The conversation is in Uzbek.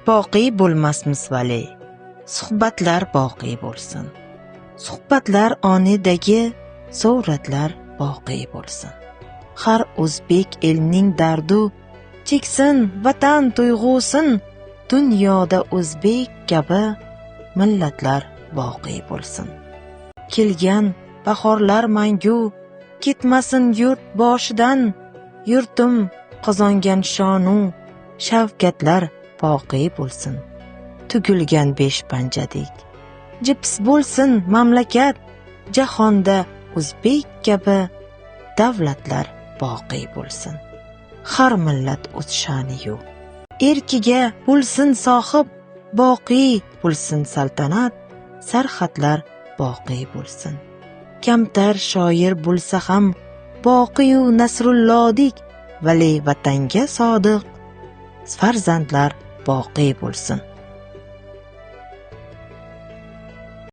boqiy bo'lmasmiz vali, suhbatlar boqiy bo'lsin. Suhbatlar onidagi suratlar boqiy bo'lsin. Har o'zbek elning dardu cheksin vatan tuyg'usin, dunyoda o'zbek kabi millatlar boqiy bo'lsin. Kelgan bahorlar mangu ketmasin yurt boshidan, yurtim qozongan shonu shavkatlar boqiy bo'lsin. Tugilgan besh panjadek jips bo'lsin mamlakat, jahonda o'zbek kabi davlatlar boqiy bo'lsin. Har millat o'z sha'ni-yu erkiga bo'lsin sohib, boqiy bo'lsin saltanat, sarhadlar boqiy bo'lsin. Kamtar shoir bo'lsa ham boqiy-u Nasrullodik, vali vatanga sodiq farzandlar boqiy bo'lsin.